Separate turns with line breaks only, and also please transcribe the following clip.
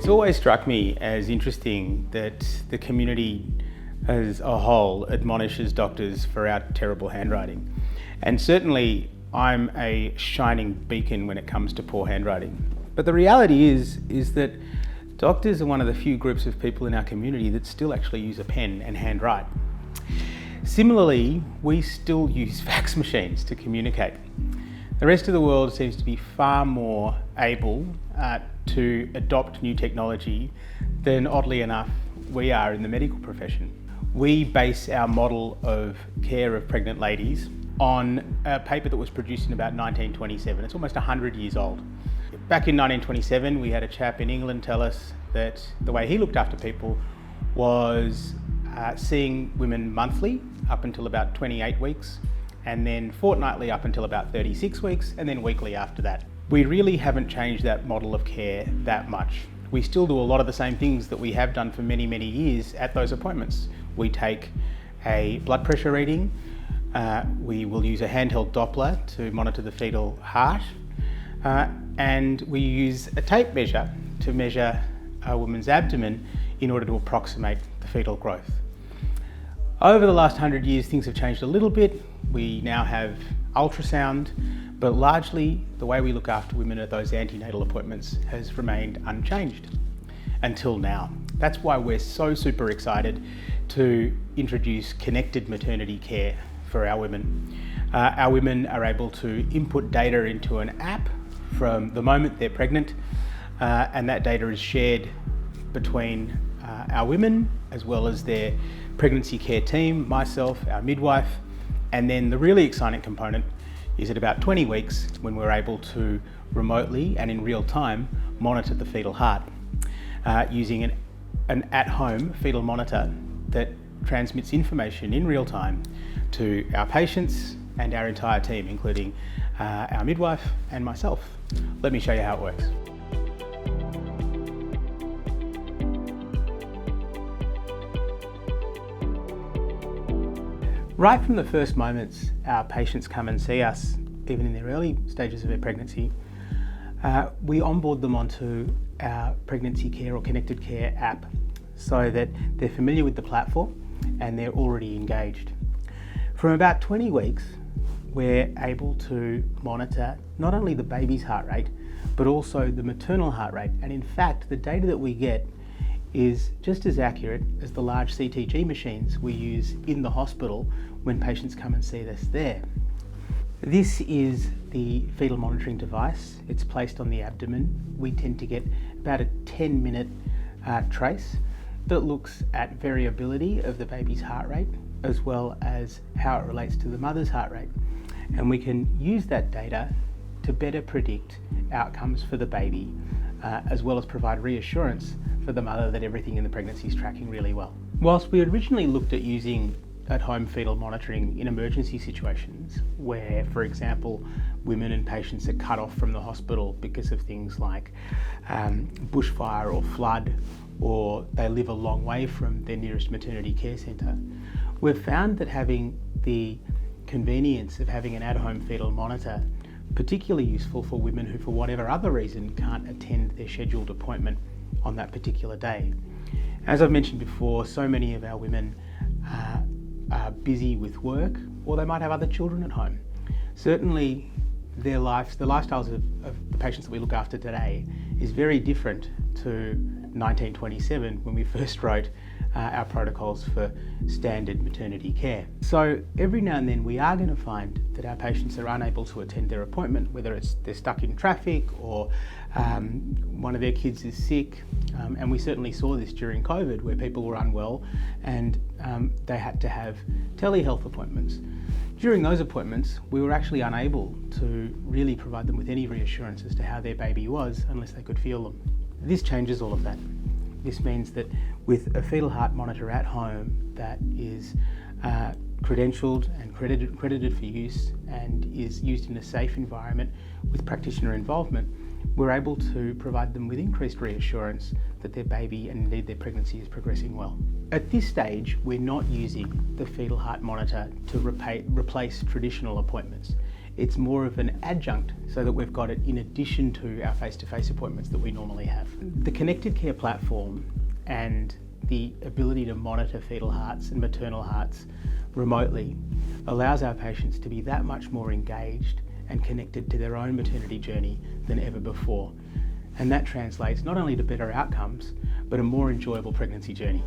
It's always struck me as interesting that the community as a whole admonishes doctors for our terrible handwriting. And certainly I'm a shining beacon when it comes to poor handwriting. But the reality is that doctors are one of the few groups of people in our community that still actually use a pen and handwrite. Similarly, we still use fax machines to communicate. The rest of the world seems to be far more able to adopt new technology than, oddly enough, we are in the medical profession. We base our model of care of pregnant ladies on a paper that was produced in about 1927. It's almost 100 years old. Back in 1927, we had a chap in England tell us that the way he looked after people was seeing women monthly up until about 28 weeks, and then fortnightly up until about 36 weeks, and then weekly after that. We really haven't changed that model of care that much. We still do a lot of the same things that we have done for many, many years at those appointments. We take a blood pressure reading, we will use a handheld Doppler to monitor the fetal heart, and we use a tape measure to measure a woman's abdomen in order to approximate the fetal growth. Over the last 100 years, things have changed a little bit. We now have ultrasound, but largely the way we look after women at those antenatal appointments has remained unchanged until now. That's why we're so super excited to introduce Connected Maternity Care for our women. Our women are able to input data into an app from the moment they're pregnant, and that data is shared between our women as well as their pregnancy care team, myself, our midwife, and then the really exciting component is at about 20 weeks when we're able to remotely and in real time monitor the fetal heart using an at-home fetal monitor that transmits information in real time to our patients and our entire team, including our midwife and myself. Let me show you how it works. Right from the first moments our patients come and see us, even in their early stages of their pregnancy, we onboard them onto our pregnancy care or connected care app so that they're familiar with the platform and they're already engaged. From about 20 weeks, we're able to monitor not only the baby's heart rate, but also the maternal heart rate. And in fact, the data that we get is just as accurate as the large CTG machines we use in the hospital when patients come and see us there. This is the fetal monitoring device. It's placed on the abdomen. We tend to get about a 10-minute trace that looks at variability of the baby's heart rate as well as how it relates to the mother's heart rate. And we can use that data to better predict outcomes for the baby, as well as provide reassurance for the mother that everything in the pregnancy is tracking really well. Whilst we originally looked at using at-home fetal monitoring in emergency situations where, for example, women and patients are cut off from the hospital because of things like bushfire or flood, or they live a long way from their nearest maternity care centre, we've found that having the convenience of having an at-home fetal monitor particularly useful for women who, for whatever other reason, can't attend their scheduled appointment on that particular day. As I've mentioned before, so many of our women are busy with work, or they might have other children at home. Certainly the lifestyles of the patients that we look after today is very different to 1927 when we first wrote our protocols for standard maternity care. So every now and then we are going to find that our patients are unable to attend their appointment, whether it's they're stuck in traffic or one of their kids is sick, and we certainly saw this during COVID where people were unwell and they had to have telehealth appointments. During those appointments, we were actually unable to really provide them with any reassurance as to how their baby was unless they could feel them. This changes all of that. This means that with a fetal heart monitor at home that is credentialed and credited for use and is used in a safe environment with practitioner involvement, we're able to provide them with increased reassurance that their baby and indeed their pregnancy is progressing well. At this stage, we're not using the fetal heart monitor to replace traditional appointments. It's more of an adjunct so that we've got it in addition to our face-to-face appointments that we normally have. The Connected Care platform and the ability to monitor fetal hearts and maternal hearts remotely allows our patients to be that much more engaged and connected to their own maternity journey than ever before. And that translates not only to better outcomes, but a more enjoyable pregnancy journey.